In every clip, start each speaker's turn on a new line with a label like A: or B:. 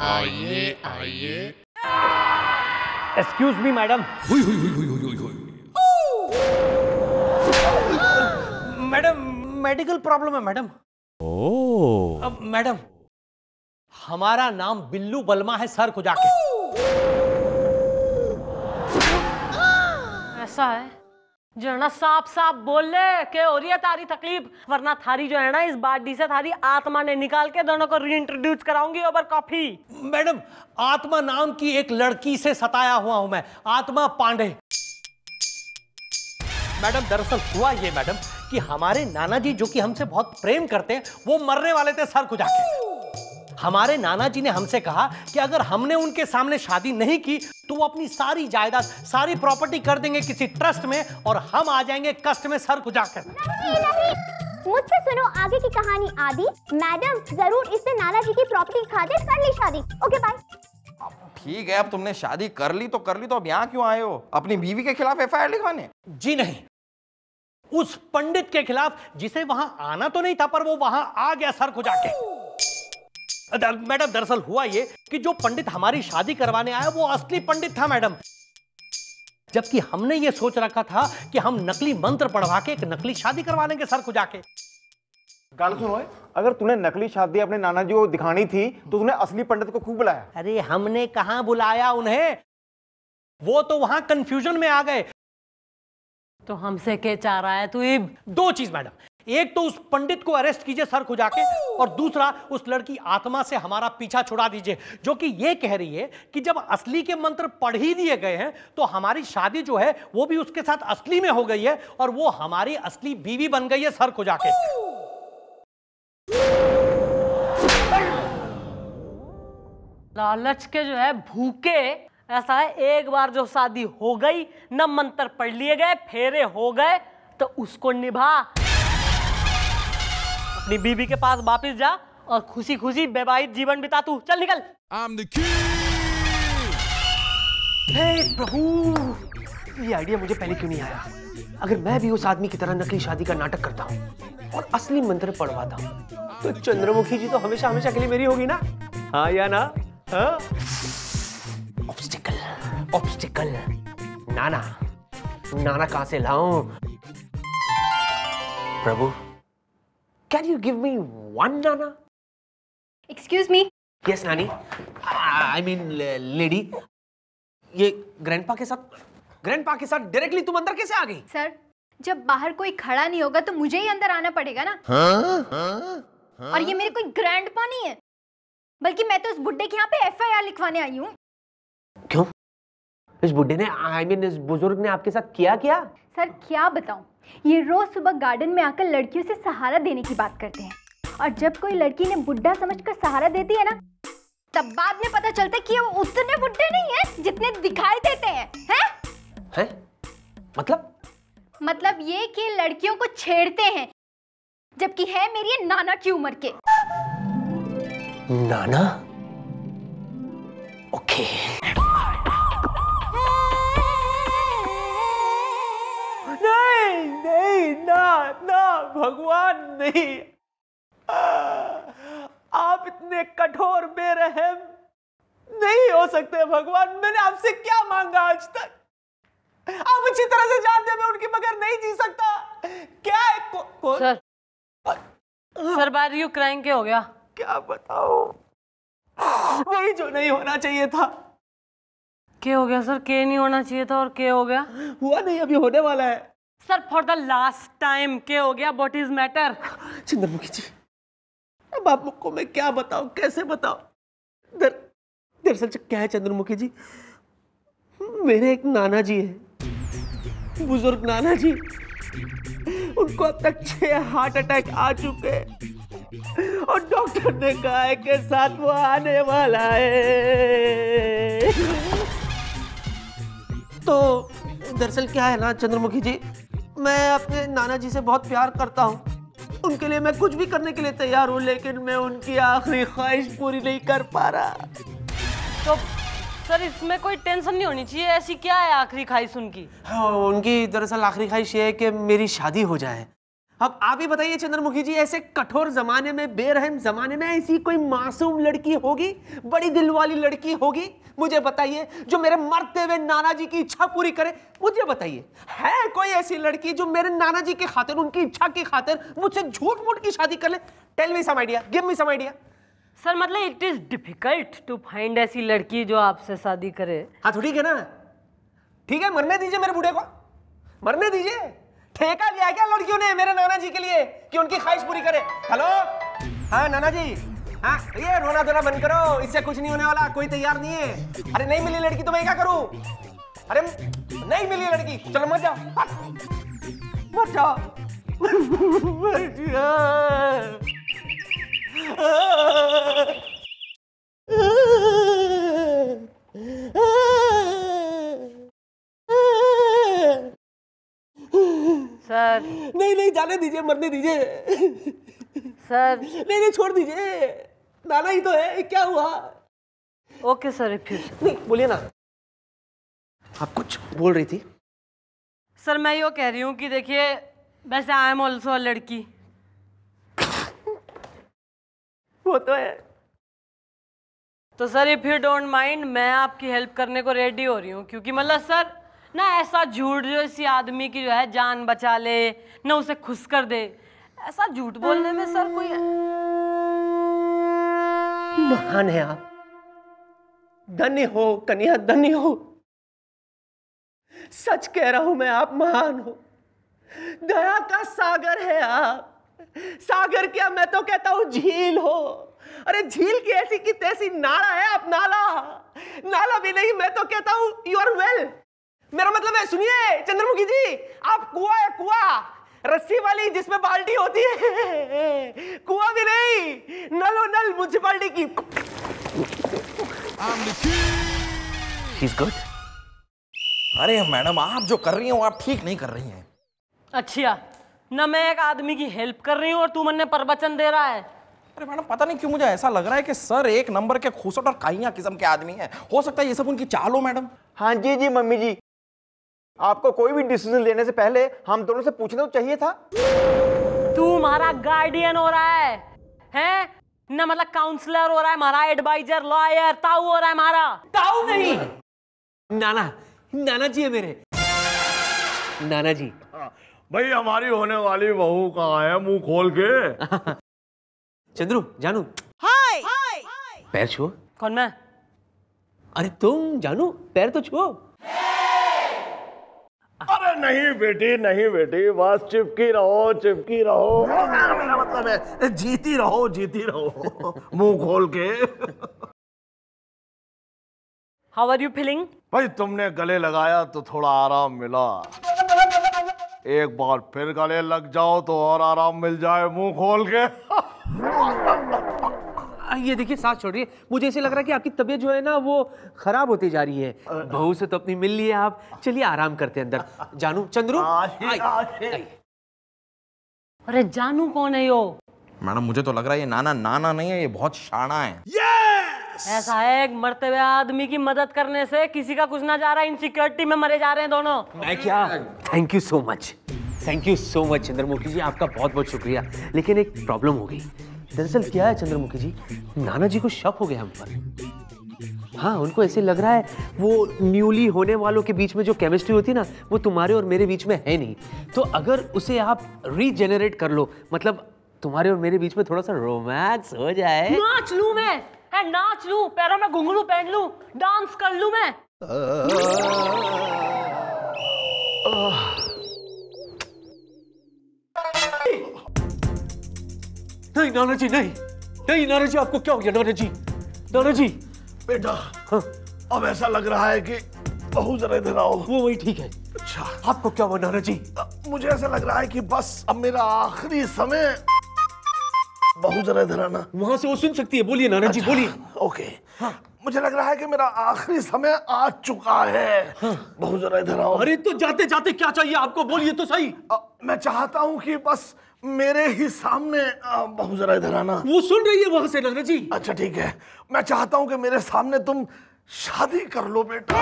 A: आइए आइए।
B: Excuse me madam. Madam medical problem है मैडम।
C: ओह
B: मैडम हमारा नाम बिल्लू बलमा है, सर खुजा के।
D: ऐसा है जो है ना, साफ साफ बोल ले के हो रही है तारी तकलीफ, वरना थारी जो है ना इस बाडी से थारी आत्मा ने निकाल के दोनों को रीइंट्रोड्यूस कराऊंगी ओवर कॉफी।
B: मैडम आत्मा नाम की एक लड़की से सताया हुआ हूं मैं, आत्मा पांडे। मैडम दरअसल हुआ ये मैडम कि हमारे नाना जी जो कि हमसे बहुत प्रेम करते हैं, वो मरने वाले थे सर खुजा के। हमारे नाना जी ने हमसे कहा कि अगर हमने उनके सामने शादी नहीं की तो वो अपनी सारी जायदाद, सारी प्रॉपर्टी कर देंगे किसी ट्रस्ट में और हम आ जाएंगे कष्ट में सर खुजा कर।
E: नहीं, मुझसे सुनो आगे की कहानी आदि। मैडम जरूर इससे नाना जी की प्रॉपर्टी खाते कर ली शादी। Okay bye.
F: ठीक है, अब तुमने शादी कर ली तो अब यहाँ क्यों आए हो? अपनी बीवी के खिलाफ एफआईआर लिखवाने?
B: जी नहीं, उस पंडित के खिलाफ जिसे वहां आना तो नहीं था पर वो वहां आ गया सर खुजा के। मैडम दरअसल हुआ ये कि जो पंडित हमारी शादी करवाने आया वो असली पंडित था मैडम, जबकि हमने ये सोच रखा था कि हम नकली मंत्र पढ़वा के एक नकली शादी करवा लेंगे सर खुजा के।
G: गाल सुनो, अगर तूने नकली शादी अपने नाना जी को दिखानी थी तो तूने असली पंडित को क्यों बुलाया?
B: अरे हमने कहां बुलाया उन्हें, वो तो वहां कंफ्यूजन में आ गए।
D: तो हमसे क्या चाह रहा है तू?
B: दो चीज मैडम, एक तो उस पंडित को अरेस्ट कीजिए सर खुजा के, और दूसरा उस लड़की आत्मा से हमारा पीछा छुड़ा दीजिए जो कि ये कह रही है कि जब असली के मंत्र पढ़ ही दिए गए हैं तो हमारी शादी जो है वो भी उसके साथ असली में हो गई है और वो हमारी असली बीवी बन गई है सर खुजा के।
D: लालच के जो है भूखे, ऐसा है एक बार जो शादी हो गई, न मंत्र पढ़ लिए गए, फेरे हो गए, तो उसको निभा, अपनी बीवी के पास वापस जा और खुशी खुशी वैवाहिक जीवन बिता तू। चल निकल।
H: हे प्रभु, ये आइडिया मुझे पहले क्यों नहीं आया? अगर मैं भी उस आदमी की तरह नकली शादी का नाटक करता हूँ और असली मंत्र पढ़वाता हूँ तो चंद्रमुखी जी तो हमेशा हमेशा के लिए मेरी होगी ना? हाँ या ना? हाँ? ऑब्स्टिकल नाना कहां से लाऊं? प्रभु, can you give me one नाना?
E: Excuse me.
H: यस नानी, आई मीन लेडी। ये ग्रैंडपा के साथ डायरेक्टली तुम अंदर कैसे आ गई?
E: सर, जब बाहर कोई खड़ा नहीं होगा तो मुझे ही अंदर आना पड़ेगा ना। और ये मेरे कोई ग्रैंडपा नहीं है, बल्कि मैं तो उस बुड्ढे के यहाँ पे एफआईआर लिखवाने आई हूँ।
H: क्यों? इस बुड्ढे ने, आई मीन इस बुजुर्ग ने आपके साथ किया क्या?
E: सर क्या बताऊं, ये रोज सुबह गार्डन में आकर लड़कियों से सहारा देने की बात करते हैं और जब कोई लड़की ने बुड्ढा समझकर सहारा देती है ना, तब बाद में पता चलता है कि वो उतने बुड्ढे नहीं है जितने दिखाई देते हैं। हैं? मतलब ये कि लड़कियों को छेड़ते हैं, जबकि है मेरी नाना की उम्र के।
H: नाना? ओके। नहीं ना भगवान नहीं, आप इतने कठोर बेरहम नहीं हो सकते भगवान। मैंने आपसे क्या मांगा आज तक? आप अच्छी तरह से जानते हैं मैं उनके बगैर नहीं जी सकता। क्या है?
D: सर बार यू क्राइंग क्या हो गया?
H: क्या बताओ, वही जो नहीं होना चाहिए था।
D: क्या हो गया सर? क्या नहीं होना चाहिए था और क्या हो गया?
H: हुआ नहीं, अभी होने वाला है।
D: Sir for the last time क्या हो गया? What is matter?
H: Chandramukhi ji, अब आपको मैं क्या बताऊं, कैसे बताऊं? दरअसल क्या है चंद्रमुखी जी, मेरे एक नाना जी है, बुजुर्ग नाना जी। उनको अब तक 6 हार्ट अटैक आ चुके हैं और डॉक्टर ने कहा है कि 7वां आने वाला है। तो दरअसल क्या है ना चंद्रमुखी जी, मैं अपने नाना जी से बहुत प्यार करता हूँ, उनके लिए मैं कुछ भी करने के लिए तैयार हूँ, लेकिन मैं उनकी आखिरी ख्वाहिश पूरी नहीं कर पा रहा।
D: तो सर इसमें कोई टेंशन नहीं होनी चाहिए, ऐसी क्या है आखिरी ख्वाहिश उनकी?
H: हाँ, उनकी दरअसल आखिरी ख्वाहिश ये है कि मेरी शादी हो जाए। अब आप ही बताइए चंद्रमुखी जी, ऐसे कठोर जमाने में, बेरहम जमाने में ऐसी कोई मासूम लड़की होगी, बड़ी दिल वाली लड़की होगी, मुझे बताइए, जो मेरे मरते हुए नाना जी की इच्छा पूरी करे? मुझे बताइए, है कोई ऐसी लड़की जो मेरे नाना जी की खातिर, उनकी इच्छा की खातिर मुझसे झूठ मूठ की शादी कर ले? Tell me some idea, give me some idea.
D: Sir मतलब it is difficult to find ऐसी लड़की जो आपसे शादी करे।
H: हाँ तो ठीक है ना, ठीक है, मरने दीजिए मेरे बूढ़े को, मरने दीजिए। ठेका लिया क्या लड़कियों ने मेरे नाना जी के लिए कि उनकी ख्वाहिश पूरी करे? हेलो, हाँ नाना जी, हाँ ये रोना धोना बंद करो, इससे कुछ नहीं होने वाला, कोई तैयार नहीं है। अरे नहीं मिली लड़की तो मैं क्या करूं? अरे नहीं मिली लड़की, चलो मर जाओ, मर जाओ, मर जाओ।
D: सर
H: नहीं नहीं, जाने दीजिए, मरने दीजिए।
D: सर
H: नहीं नहीं, छोड़ दीजिए, नाना ही तो है, क्या हुआ?
D: Okay sir, refuse.
H: नहीं बोलिए ना, आप कुछ बोल रही थी।
D: सर मैं यो कह रही हूँ कि देखिए, वैसे आई एम ऑल्सो अ लड़की।
H: वो तो है।
D: तो sir if you don't mind, मैं आपकी हेल्प करने को रेडी हो रही हूँ, क्योंकि मतलब सर ना ऐसा झूठ जो इसी आदमी की जो है जान बचा ले, ना उसे खुश कर दे, ऐसा झूठ बोलने में सर कोई।
H: महान है आप, धन्य हो कन्या, धन्य हो। सच कह रहा हूं मैं, आप महान हो, दया का सागर है आप। सागर क्या, मैं तो कहता हूं झील हो। अरे झील की ऐसी की तैसी नाला है आप, नाला, नाला भी नहीं, मैं तो कहता हूं यू आर वेल। मेरा मतलब है, सुनिए चंद्रमुखी जी, आप कुआं है, कुआं, रस्सी वाली जिसमें बाल्टी होती है, कुआं भी नहीं, नलो नल म्युनिसिपैलिटी की। She's good.
F: अरे मैडम, आप जो कर रही हैं वो आप ठीक नहीं कर रही हैं।
D: अच्छा, ना मैं एक आदमी की हेल्प कर रही हूँ और तू मुझे प्रवचन दे रहा है।
F: अरे मैडम, पता नहीं क्यों मुझे ऐसा लग रहा है कि सर एक नंबर के खूसट और काइयां किस्म के आदमी हैं। हो सकता है ये सब उनकी चाल हो मैडम।
G: हाँ जी जी मम्मी जी, आपको कोई भी डिसीजन लेने से पहले हम दोनों से पूछना तो चाहिए था।
D: तू हमारा गार्डियन हो रहा है ना, मतलब काउंसलर हो रहा है हमारा, एडवाइजर, लॉयर, ताऊ हो रहा है हमारा।
H: ताऊ नहीं, नाना, नाना जी है मेरे, नाना जी।
C: भाई हमारी होने वाली बहू कहाँ है, मुंह खोल के।
H: चंद्रू, जानू, हाय, पैर छुओ।
D: कौन मैं?
H: अरे तुम जानू, पैर तो छुओ।
C: अरे नहीं बेटी, बस चिपकी रहो। मेरा मतलब है जीती रहो, मुंह खोल के।
D: How are you feeling?
C: भाई तुमने गले लगाया तो थोड़ा आराम मिला, एक बार फिर गले लग जाओ तो और आराम मिल जाए, मुंह खोल के।
H: ये देखिए, सांस छोड़िए, मुझे ऐसे लग रहा है कि आपकी तबीयत जो है ना वो खराब होती जा रही है। बहू से तो अपनी मिल ली है आप, चलिए आराम करते हैं अंदर। जानू, चंद्रू,
D: अरे जानू कौन है यो?
F: मैडम मुझे तो लग रहा है ये नाना नहीं है, ये बहुत शाना है।
D: ऐसा है, एक मरते हुए आदमी की मदद करने से किसी का कुछ ना जा रहा है, इनसिक्योरिटी में मरे जा रहे हैं दोनों।
H: मैं क्या, thank you so much Chandramukhi ji, आपका बहुत बहुत शुक्रिया। लेकिन एक प्रॉब्लम हो गई। दरअसल क्या है चंद्रमुखी जी, नाना जी को शक हो गया हम पर। हाँ, उनको ऐसे लग रहा है वो न्यूली होने वालों के बीच में जो केमिस्ट्री होती है ना, वो तुम्हारे और मेरे बीच में है नहीं। तो अगर उसे आप रीजेनरेट कर लो, मतलब तुम्हारे और मेरे बीच में थोड़ा सा रोमांस हो जाए।
D: नाच लूं मैं, नाच लूं, पैरों में घुंघरू पहन लूं, डांस कर लूं मैं।
H: नहीं नाना जी, नहीं नाना जी, आपको क्या हो गया नाना जी?
C: बेटा, हाँ? अब ऐसा लग रहा है कि बहू जरा इधर आओ।
H: वो वही ठीक है।
C: अच्छा,
H: आपको क्या हुआ नाना जी?
C: मुझे ऐसा लग रहा है कि बस अब मेरा आखिरी समय। बहू जरा इधर आना।
H: वहां से वो सुन सकती है, बोलिए नाना जी, बोलिए।
C: ओके, हाँ। मुझे लग रहा है कि मेरा आखिरी समय आ चुका है। हाँ। बहू जरा इधर आओ।
H: अरे तो जाते जाते क्या चाहिए आपको, बोलिए तो सही।
C: मैं चाहता हूँ कि बस मेरे ही सामने बहू जरा इधर आना।
H: वो सुन रही है वहां से नाना जी।
C: अच्छा ठीक है, मैं चाहता हूँ कि मेरे सामने तुम शादी कर लो बेटा।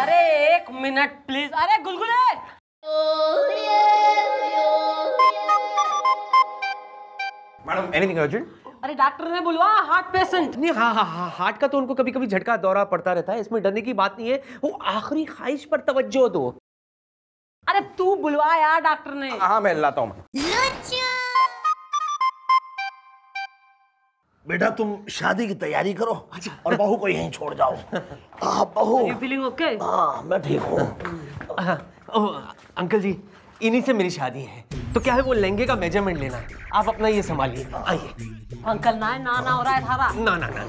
D: अरे एक मिनट प्लीज। अरे गुलगुले,
F: मैडम एनीथिंग अर्जेंट?
D: अरे डॉक्टर ने बुलवा, हार्ट पेशेंट।
H: नहीं, हाँ हाँ हाँ, हार्ट का तो उनको कभी कभी झटका दौरा पड़ता रहता है, इसमें डरने की बात नहीं है। वो आखिरी ख्वाहिश पर तवज्जो दो।
D: अरे तू बुलवा यार डॉक्टर ने।
F: हाँ मैं लाता हूँ।
C: बेटा तुम शादी की तैयारी करो और बहू को यहीं छोड़ जाओ। बहू।
D: You feeling okay?
C: हाँ मैं ठीक हूँ।
H: अंकल जी, इन्हीं से मेरी शादी है, तो क्या है वो लहंगे का मेजरमेंट लेना है, आप अपना ये संभालिए। आइए।
D: अंकल ना हो रहा है थारा।
H: ना ना ना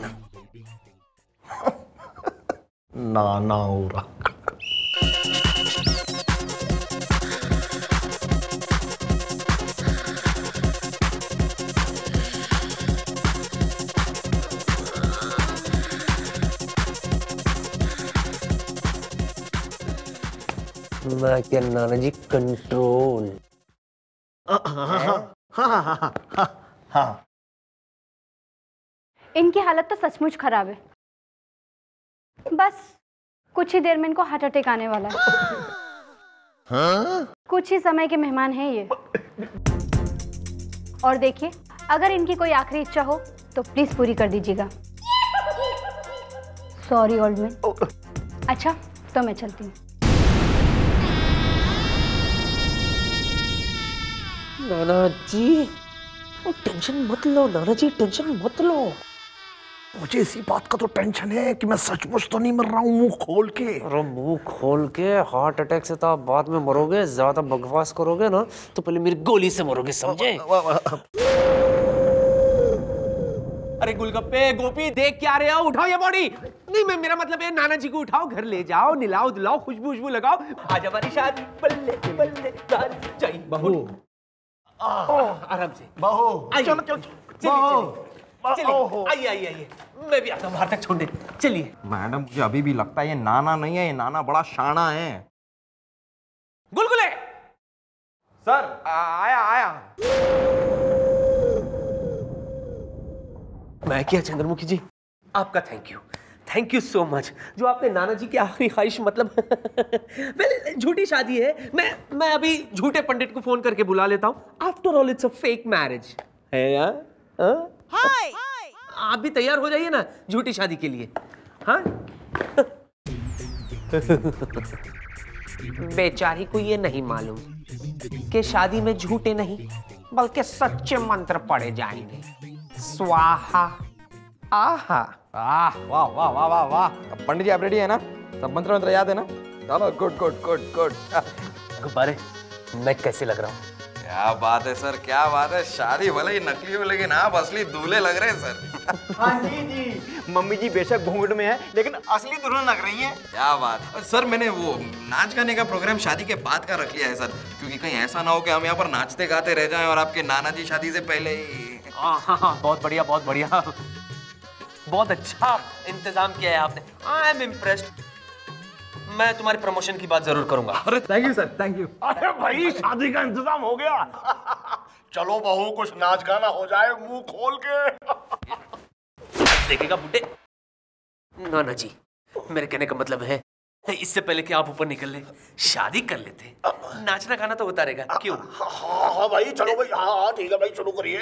H: ना
C: ना हो रहा।
H: मैं क्या नाना जी, कंट्रोल।
C: हाँ।
E: इनकी हालत तो सचमुच खराब है। बस कुछ ही देर में इनको हार्ट अटैक आने वाला है। कुछ ही समय के मेहमान हैं ये। और देखिए, अगर इनकी कोई आखिरी इच्छा हो तो प्लीज पूरी कर दीजिएगा। Sorry old man. अच्छा तो मैं चलती हूँ।
H: नाना जी टेंशन मत लो, नाना जी टेंशन मत लो।
C: मुझे इसी बात का तो टेंशन है कि मैं सचमुच तो नहीं मर रहा हूँ मुंह खोल के।
H: अरे मुंह खोल के? हार्ट अटैक से तो आप बाद में मरोगे, ज्यादा बकवास करोगे ना तो पहले मेरी गोली से मरोगे, समझे? अरे गुलगप्पे गोपी, देख क्या रहे हो? उठाओ ये बॉडी। नहीं, मैं मेरा मतलब है नाना जी को उठाओ, घर ले जाओ, निलाओ दिलाओ, खुशबू लगाओ। आज हमारी शादी बल्ले बल्ले चाहिए। बहू आराम से।
C: बहू
H: चलो चलिए, आइए, मैं भी आता हूँ बाहर तक छोड़ने। चलिए।
F: मैडम मुझे अभी भी लगता है ये नाना नहीं है, ये नाना बड़ा शाना है।
H: गुलगुले
F: सर आया।
H: मैं क्या चंद्रमुखी जी, आपका थैंक यू सो मच, जो आपने नाना जी की आखिरी ख्वाहिश, मतलब वेल झूठी शादी है। मैं अभी झूठे पंडित को फोन करके बुला लेता हूँ। After all it's a fake marriage है यार। हाय, आप भी तैयार हो जाइए ना झूठी शादी के लिए। हाँ बेचारी को ये नहीं मालूम कि शादी में झूठे नहीं बल्कि सच्चे मंत्र पढ़े जाएंगे। स्वाहा आहा।
F: वाह वाह वाह वाह वाह। पंडित जी आप रेडी है ना? सब मंत्र याद है ना? चलो गुड।
H: गुब्बारे, मैं कैसे लग रहा हूँ?
F: क्या बात है सर, क्या बात है। शादी भले ही नकली हो लेकिन आप असली दूल्हे लग रहे हैं सर।
G: हाँ जी, मम्मी जी बेशक घूंघट में है लेकिन असली दुल्हन लग रही है।
F: क्या बात है सर। मैंने वो नाच गाने का प्रोग्राम शादी के बाद का रख लिया है सर, क्योंकि कहीं ऐसा ना हो कि हम यहाँ पर नाचते गाते रह जाएं और आपके नाना जी शादी से पहले ही।
H: हाँ, बहुत बढ़िया, बहुत अच्छा इंतजाम किया है आपने। I am impressed. मैं तुम्हारी प्रमोशन की बात जरूर करूंगा।
F: अरे thank you sir, thank you.
C: अरे भाई शादी का इंतजाम हो गया। चलो बहू कुछ नाच गाना हो जाए मुंह खोल के।
H: देखेगा बुड्ढे। नाना जी, मेरे कहने का मतलब है इससे पहले कि आप ऊपर निकल ले, शादी कर लेते। नाचना गाना तो होता रहेगा, क्यों?
C: हाँ भाई चलो भाई। हाँ ठीक है भाई, शुरू करिए।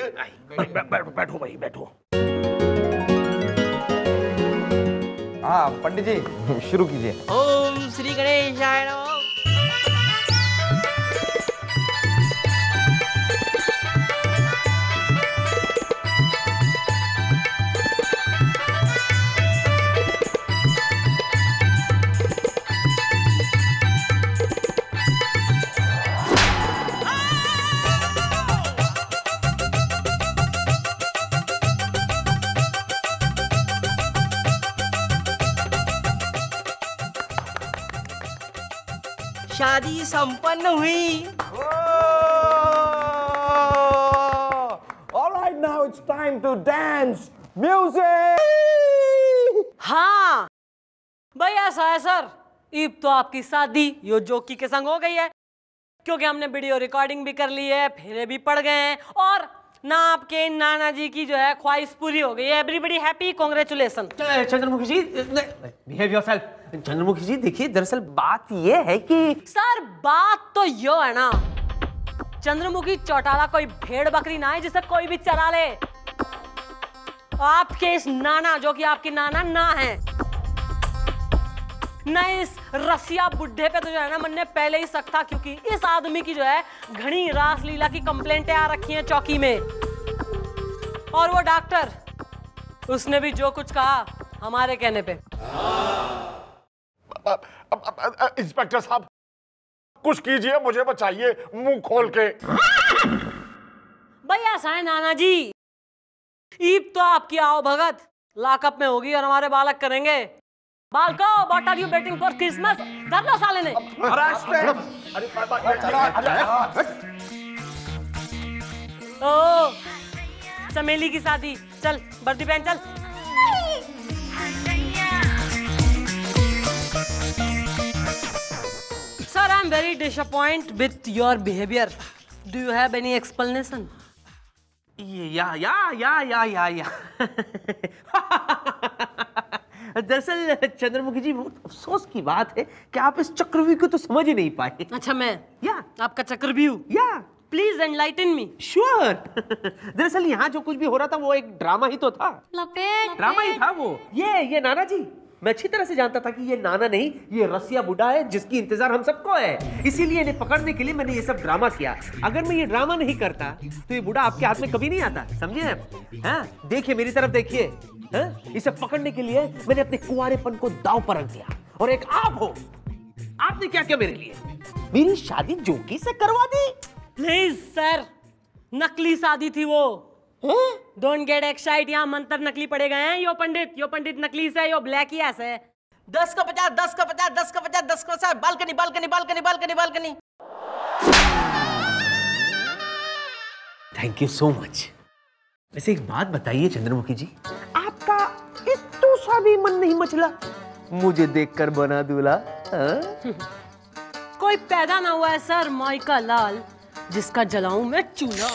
C: बैठो भाई बैठो।
F: हाँ पंडित जी शुरू कीजिए।
D: ओम श्री गणेशाय नमः। शादी संपन्न हुई।
G: All right, now it's time to dance. Music.
D: हाँ भाई ऐसा है सर, ईब तो आपकी शादी यो जोकी के संग हो गई है, क्योंकि हमने वीडियो रिकॉर्डिंग भी कर ली है, फेरे भी पड़ गए हैं और ना आपके नाना जी की जो है ख्वाहिश पूरी हो गई है। Everybody happy, congratulation.
H: Chandramukhi ji, behave yourself. Chandramukhi ji देखिए, दरअसल बात ये है कि
D: सर बात तो यो है ना, चंद्रमुखी चौटाला कोई भेड़ बकरी ना है जिसे कोई भी चरा ले। आपके इस नाना, जो कि आपकी नाना ना है, न इस रसिया बुड्ढे पे तो जो है ना मन ने पहले ही शक था, क्योंकि इस आदमी की जो है घनी रासलीला की कंप्लेंटें आ रखी हैं चौकी में। और वो डॉक्टर, उसने भी जो कुछ कहा हमारे कहने पे।
C: इंस्पेक्टर साहब कुछ कीजिए, मुझे बचाइए, मुंह खोल के।
D: भाई ऐसा है नाना जी, ईद तो आपकी आओ भगत लॉकअप में होगी और हमारे बालक करेंगे। बालको, what are you waiting for Christmas? धर लो साले ने। ओ चमेली की शादी, चल वर्दी पहन चल। Sir, I'm very disappointed with your behavior. Do you have any explanation?
H: या दरअसल चंद्रमुखी जी, बहुत अफसोस की बात है कि आप इस चक्रव्यूह को तो समझ ही नहीं पाए।
D: अच्छा, मैं
H: या
D: आपका चक्रव्यूह?
H: या
D: प्लीज एनलाइटन मी।
H: श्योर। दरअसल यहाँ जो कुछ भी हो रहा था वो एक ड्रामा ही तो था। ड्रामा ही था वो। ये नाना जी, मैं अच्छी तरह से जानता था कि ये नाना नहीं, ये रसिया बुढ़ा है जिसकी इंतजार हम सबको है। इसीलिए इन्हें पकड़ने के लिए मैंने ये सब ड्रामा किया। अगर मैं ये ड्रामा नहीं करता तो ये बुढ़ा आपके हाथ में कभी नहीं आता, समझे आप? हाँ, देखिए मेरी तरफ देखिए। हाँ? इसे पकड़ने के लिए मैंने अपने कुंवारेपन को दांव पर रख दिया। और एक आप हो, आपने क्या किया मेरे लिए? मेरी शादी जोगी से करवा दी।
D: प्लीज सर, नकली शादी थी वो। डोंट गेट एक्साइट, यहाँ मंत्र नकली पड़े गए हैं। यो पंडित नकली से, यो ब्लैक ही ऐसे है।
H: 10 का 50, 10 का 50, 10 का 50, 10 का 50, balcony balcony balcony balcony balcony. Thank you so much. वैसे एक बात बताइए चंद्रमुखी जी, आपका इतना सा भी मन नहीं मचला मुझे देखकर बना दूल्हा?
D: कोई पैदा ना हुआ है सर माई का लाल जिसका जलाऊं मैं चूल्हा।